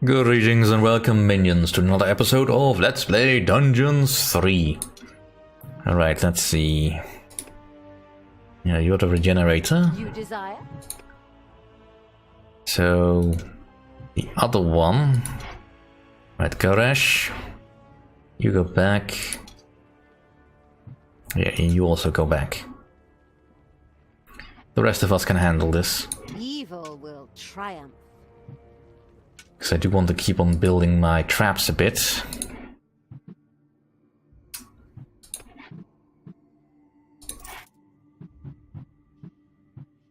Greetings and welcome, minions, to another episode of Let's Play Dungeons 3. Alright, let's see. Yeah, you're the regenerator. You desire? So, the other one. Right, Koresh. You go back. Yeah, and you also go back. The rest of us can handle this. Evil will triumph. Because I do want to keep on building my traps a bit.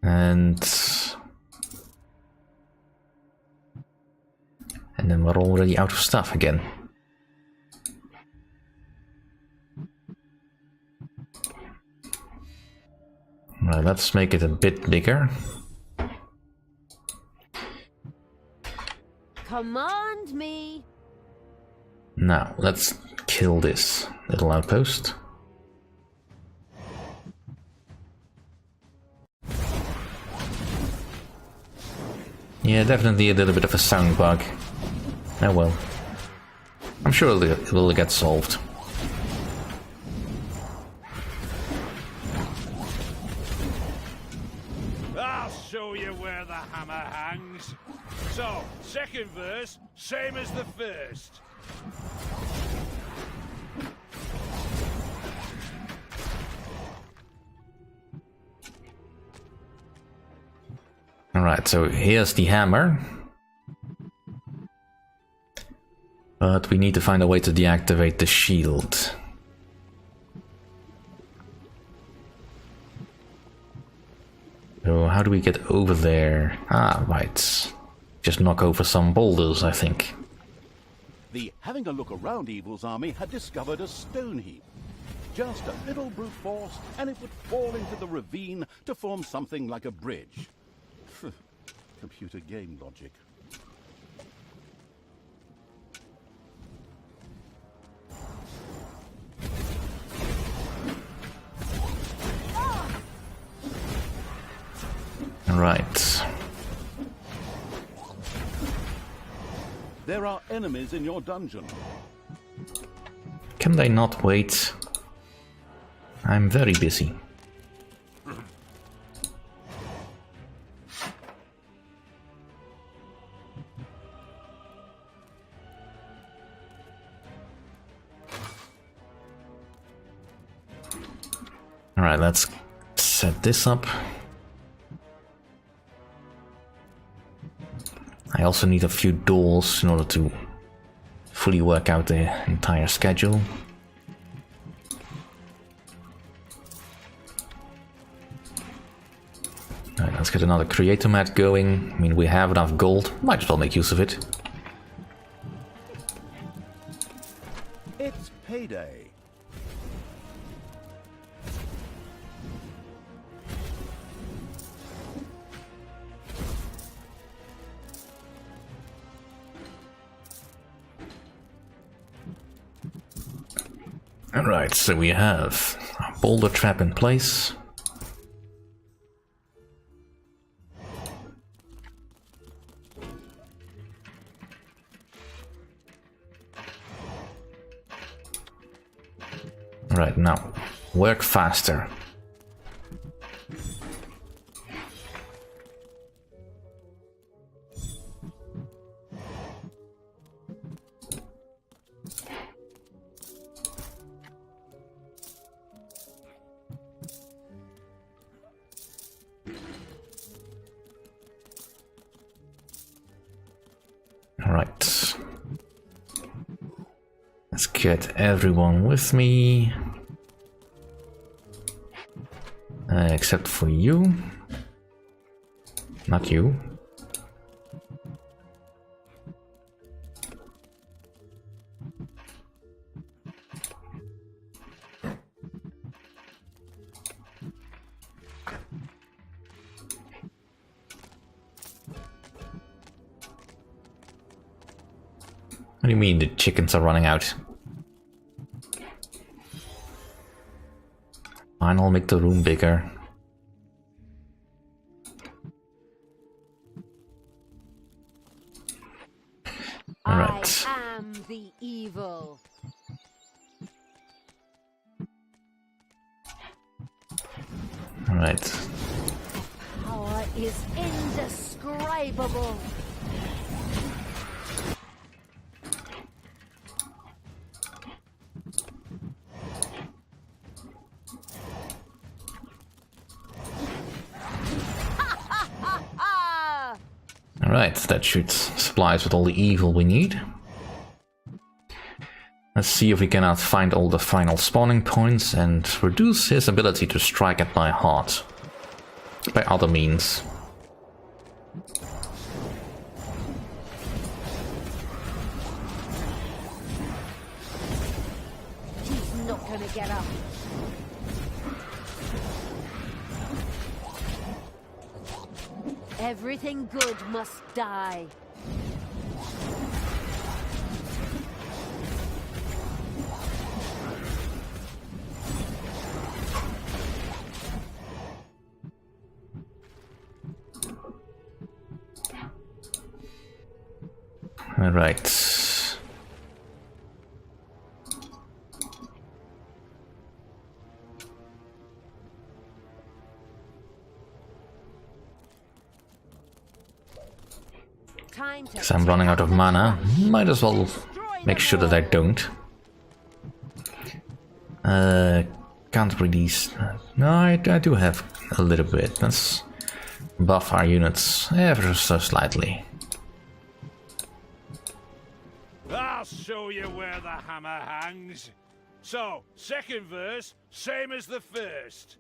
And then we're already out of stuff again. Right, let's make it a bit bigger. Command me. Now, let's kill this little outpost. Yeah, definitely a little bit of a sound bug. Oh well. I'm sure it will get solved. I'll show you where the hammer hangs. So, second verse, same as the first. Alright, so here's the hammer. But we need to find a way to deactivate the shield. So how do we get over there? Ah, right. Just knock over some boulders, I think. The having a look around evil's army had discovered a stone heap. Just a little brute force, and it would fall into the ravine to form something like a bridge. Computer game logic. Right. There are enemies in your dungeon. Can they not wait? I'm very busy. Alright, let's set this up. I also need a few doors in order to fully work out the entire schedule. Alright, let's get another creator mat going. I mean, we have enough gold, might as well make use of it. It's payday. Alright, so we have a boulder trap in place. Alright, now, work faster. Alright. Let's get everyone with me. Except for you. Not you. What do you mean the chickens are running out? Fine, I'll make the room bigger. Alright. I am the evil. Alright. Power is indescribable. Alright, that should supply us with all the evil we need. Let's see if we cannot find all the final spawning points and reduce his ability to strike at my heart. By other means. He's not gonna get up. Everything good must die. All right. Because I'm running out of mana, might as well make sure that I don't. Can't really... No, I do have a little bit. Let's buff our units ever so slightly. I'll show you where the hammer hangs. So, second verse, same as the first.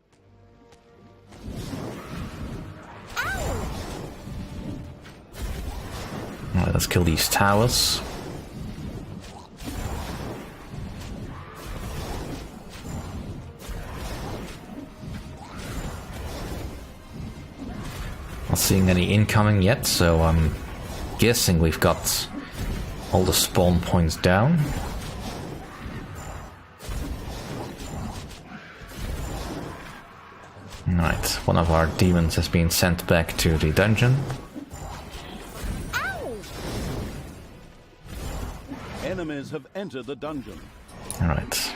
Alright, let's kill these towers. Not seeing any incoming yet, so I'm guessing we've got all the spawn points down. Right, one of our demons has been sent back to the dungeon. Enemies have entered the dungeon. Alright.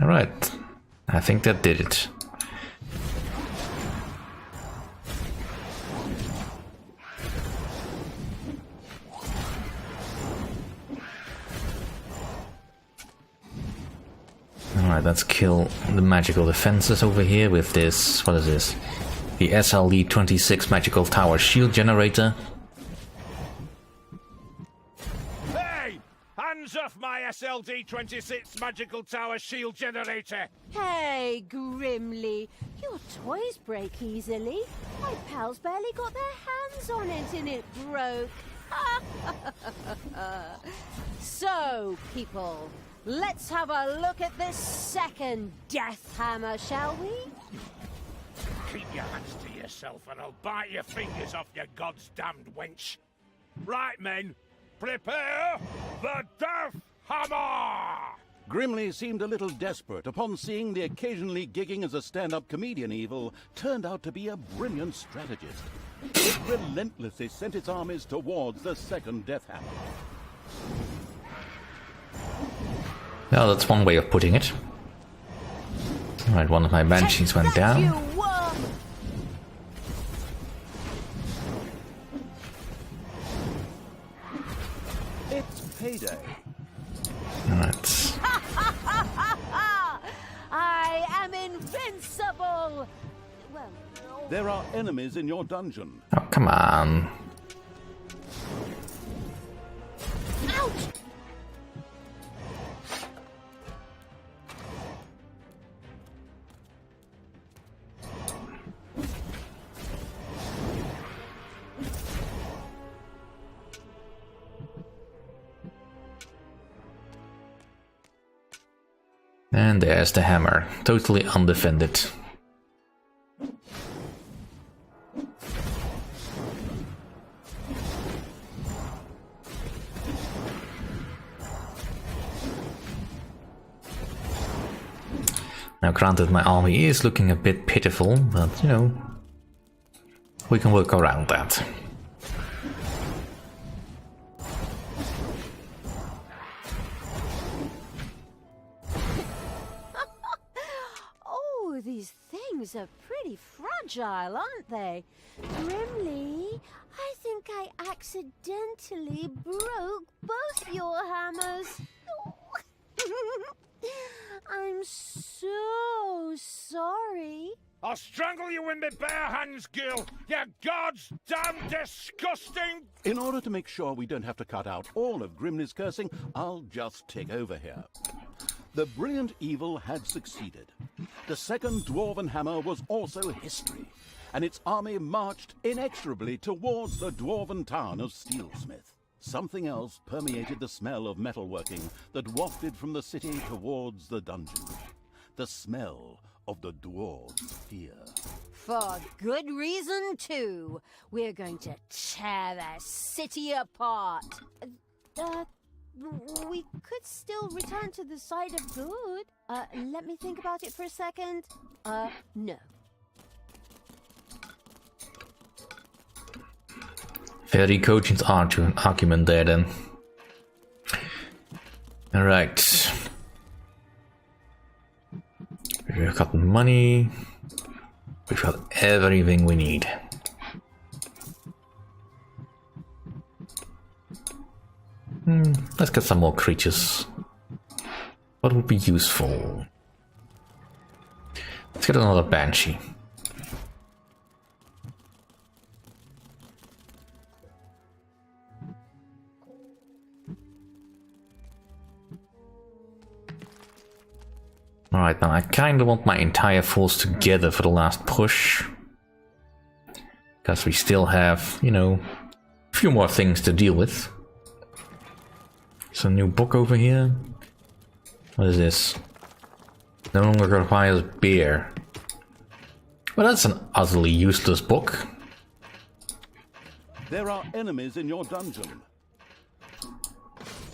Alright, I think that did it. Alright, let's kill the magical defenses over here with this, what is this? The SLD-26 magical tower shield generator. Hands off my SLD-26 magical tower shield generator! Hey, Grimley, your toys break easily. My pals barely got their hands on it and it broke. So, people, let's have a look at this second death hammer, shall we? Keep your hands to yourself and I'll bite your fingers off, you god's damned wench. Right, men, prepare the death hammer! Grimley seemed a little desperate upon seeing the occasionally gigging as a stand-up comedian evil turned out to be a brilliant strategist. It relentlessly sent its armies towards the second death hammer. Well, that's one way of putting it. Alright, one of my banshees went down. You worm! It's payday. Alright. I am invincible! Well, no. There are enemies in your dungeon. Oh, come on. Ouch! And there's the hammer, totally undefended. Now granted, my army is looking a bit pitiful, but you know, we can work around that. Oh, these things are pretty fragile, aren't they? Grimley, I think I accidentally broke both your hammers. I'm so sorry. I'll strangle you in my bare hands, Gil! You god's damn disgusting! In order to make sure we don't have to cut out all of Grimley's cursing, I'll just take over here. The brilliant evil had succeeded. The second Dwarven hammer was also history, and its army marched inexorably towards the Dwarven town of Steelsmith. Something else permeated the smell of metalworking that wafted from the city towards the dungeon. The smell of the dwarves' fear. For good reason, too. We're going to tear their city apart. We could still return to the side of good. Let me think about it for a second. No. Very cogent argument there then. Alright. We've got money. We've got everything we need. Let's get some more creatures. What would be useful? Let's get another banshee. Alright, now I kinda want my entire force together for the last push. Because we still have, you know, a few more things to deal with. There's a new book over here. What is this? No longer requires beer. Well, that's an utterly useless book. There are enemies in your dungeon. I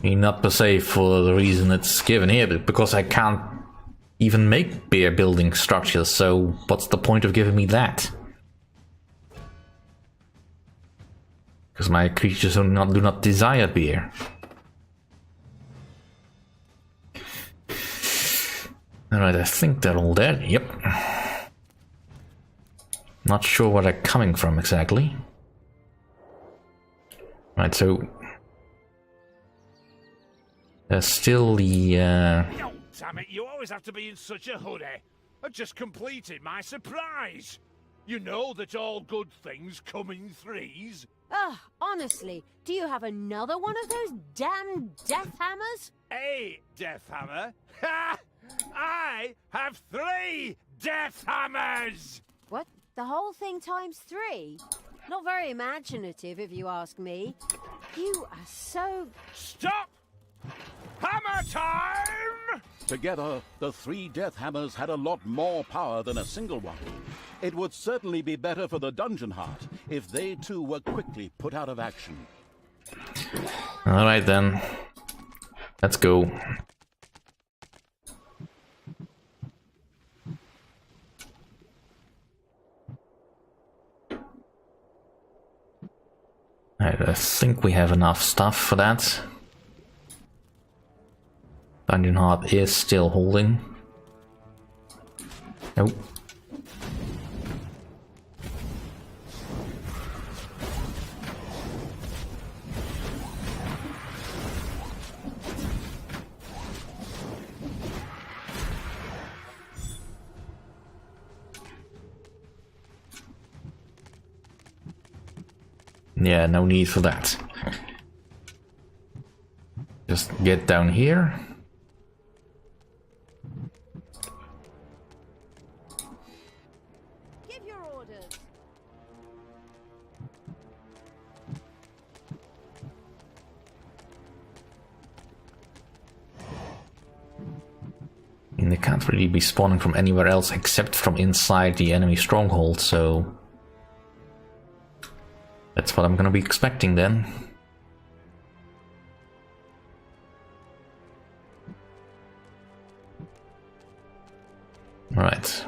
mean, not per se for the reason it's given here, but because I can't even make beer building structures, so what's the point of giving me that? Because my creatures do not desire beer. Alright, I think they're all dead. Yep. Not sure where they're coming from exactly. Right, so there's still the Oh, damn it, you always have to be in such a hurry. I've just completed my surprise. You know that all good things come in threes. Honestly, do you have another one of those damn death hammers? A death hammer? Ha! I have 3 death hammers! What? The whole thing times 3? Not very imaginative, if you ask me. You are so... Stop! Hammer time! Together, the 3 death hammers had a lot more power than a single one. It would certainly be better for the dungeon heart if they too were quickly put out of action. Alright then. Let's go. Alright, I think we have enough stuff for that. Dungeon Heart is still holding. Nope. Yeah, no need for that. Just get down here. Give your orders. And they can't really be spawning from anywhere else except from inside the enemy stronghold, so that's what I'm gonna be expecting then. Right.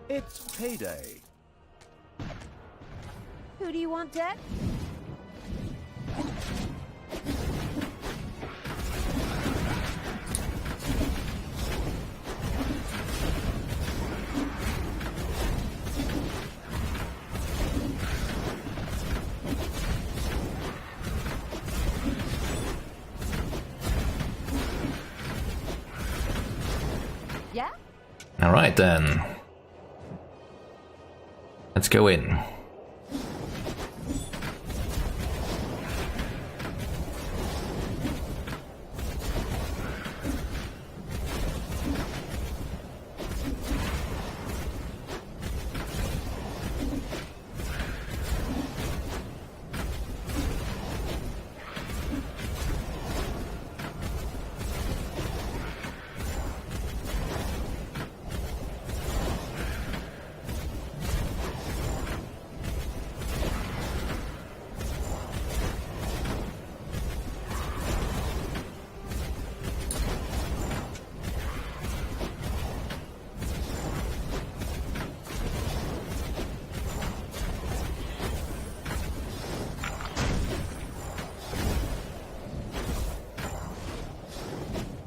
It's payday. Who do you want dead? Yeah? Alright then. Let's go in.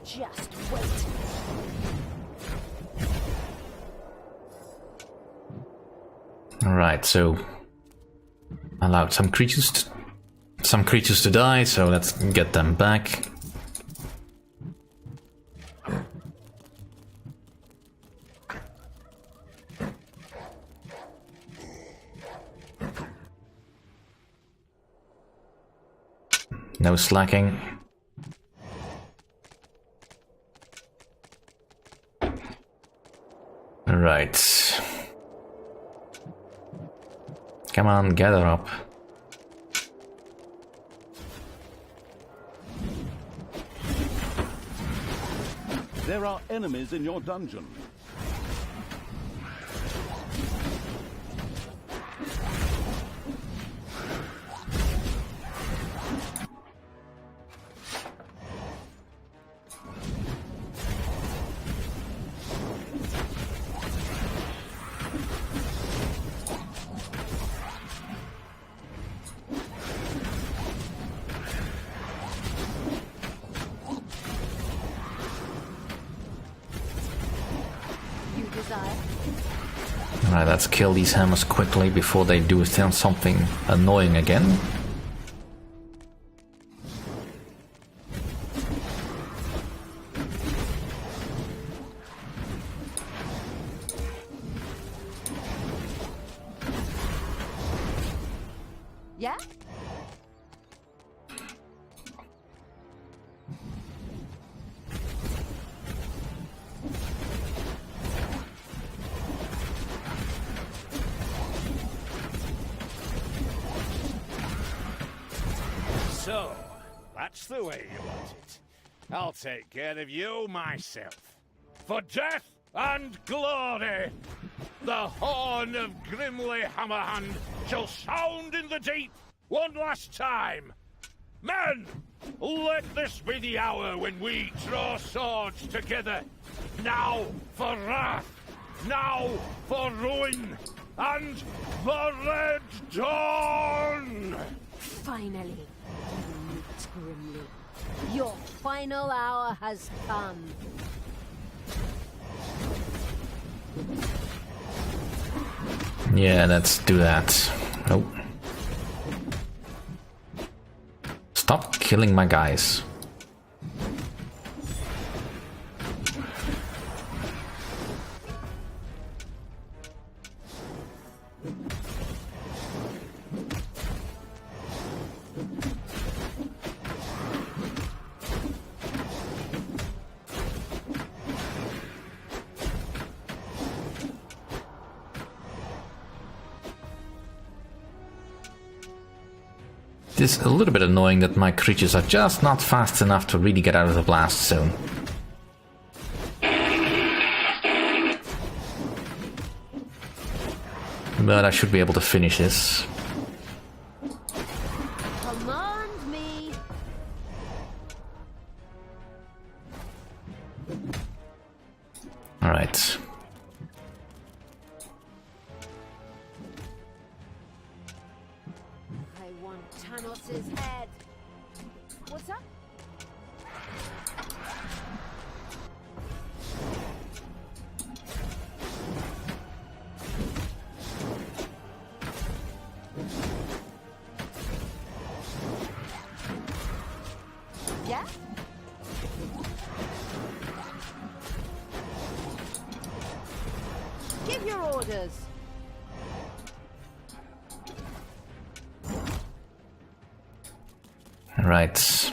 Just wait. Alright, so allowed some creatures to die, so let's get them back. No slacking. Right. Come on, gather up. There are enemies in your dungeon. Alright, let's kill these hammers quickly before they do something annoying again. Yeah? So, that's the way you want it. I'll take care of you myself. For death and glory, the horn of Grimley Hammerhand shall sound in the deep one last time. Men, let this be the hour when we draw swords together. Now for wrath, now for ruin, and the Red Dawn! Finally, Newt Grimley. Your final hour has come. Yeah, let's do that. Nope. Stop killing my guys. It is a little bit annoying that my creatures are just not fast enough to really get out of the blast zone. But I should be able to finish this. A Alright. I want Tanos's head. What's up? Yeah? Give your orders. Right.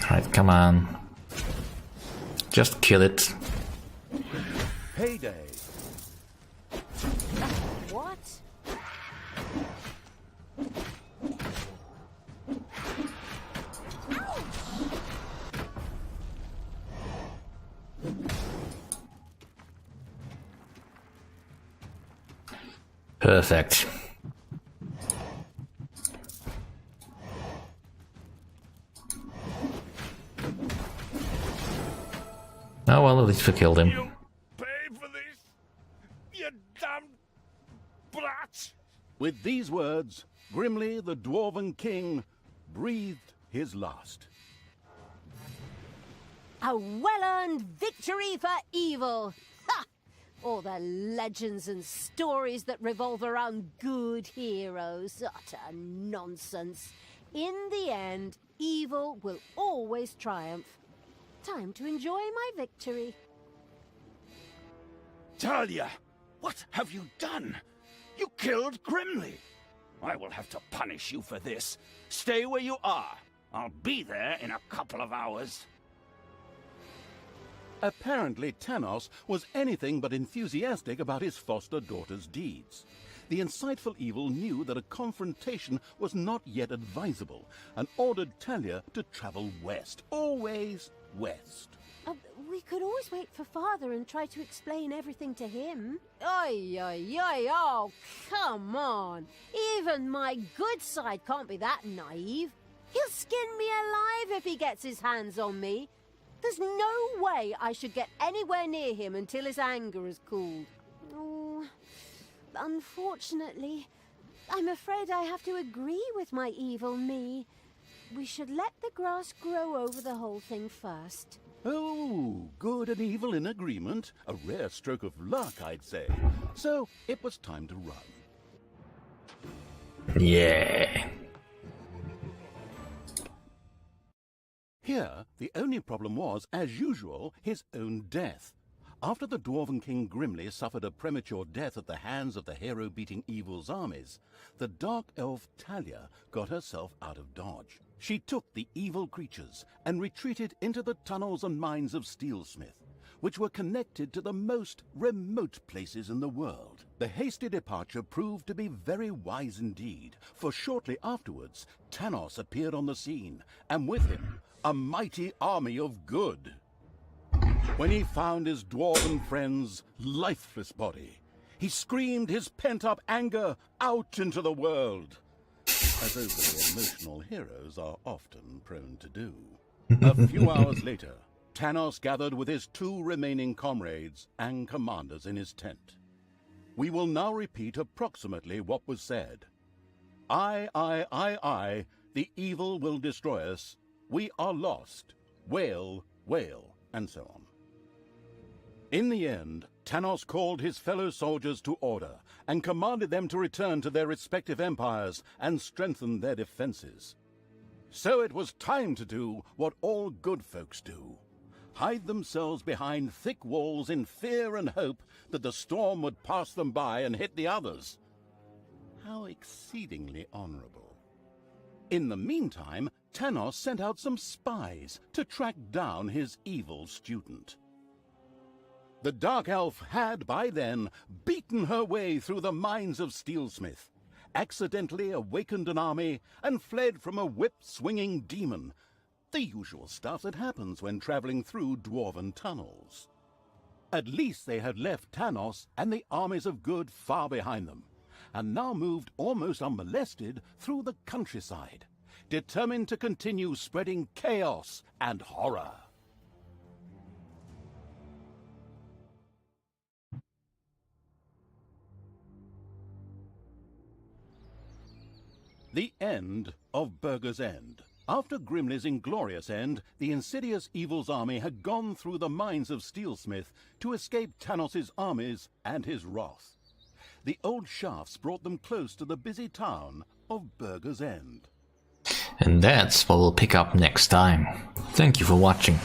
Alright, come on. Just kill it. Payday. What? Perfect. Oh well, at least we killed him. You pay for this, you damned brat! With these words, Grimley, the Dwarven king, breathed his last. A well-earned victory for evil! Ha! All the legends and stories that revolve around good heroes. Utter nonsense. In the end, evil will always triumph. Time to enjoy my victory. Thalia, what have you done? You killed Grimley. I will have to punish you for this. Stay where you are. I'll be there in a couple of hours. Apparently, Tanos was anything but enthusiastic about his foster daughter's deeds. The insightful evil knew that a confrontation was not yet advisable and ordered Thalia to travel west, always west. We could always wait for Father and try to explain everything to him. Oi, oi, oi, oh, come on. Even my good side can't be that naive. He'll skin me alive if he gets his hands on me. There's no way I should get anywhere near him until his anger has cooled. Oh, unfortunately, I'm afraid I have to agree with my evil me. We should let the grass grow over the whole thing first. Oh, good and evil in agreement. A rare stroke of luck, I'd say. So it was time to run. Yeah. Here, the only problem was, as usual, his own death. After the Dwarven King Grimley suffered a premature death at the hands of the hero-beating evil's armies, the dark elf Thalia got herself out of dodge. She took the evil creatures and retreated into the tunnels and mines of Steelsmith, which were connected to the most remote places in the world. The hasty departure proved to be very wise indeed, for shortly afterwards, Tanos appeared on the scene, and with him, a mighty army of good. When he found his dwarven friend's lifeless body, he screamed his pent-up anger out into the world, as overly emotional heroes are often prone to do. A few hours later, Tanos gathered with his two remaining comrades and commanders in his tent. We will now repeat approximately what was said. I, the evil will destroy us. We are lost. Wail, wail, and so on. In the end, Tanos called his fellow soldiers to order and commanded them to return to their respective empires and strengthen their defenses. So it was time to do what all good folks do: hide themselves behind thick walls in fear and hope that the storm would pass them by and hit the others. How exceedingly honorable. In the meantime, Tanos sent out some spies to track down his evil student. The Dark Elf had, by then, beaten her way through the mines of Steelsmith, accidentally awakened an army, and fled from a whip-swinging demon, The usual stuff that happens when traveling through Dwarven tunnels. At least they had left Tanos and the armies of good far behind them, and now moved almost unmolested through the countryside, determined to continue spreading chaos and horror. The end of Burger's End. After Grimley's inglorious end, the insidious Evil's army had gone through the mines of Steelsmith to escape Tanos' armies and his wrath. The old shafts brought them close to the busy town of Burger's End. And that's what we'll pick up next time. Thank you for watching.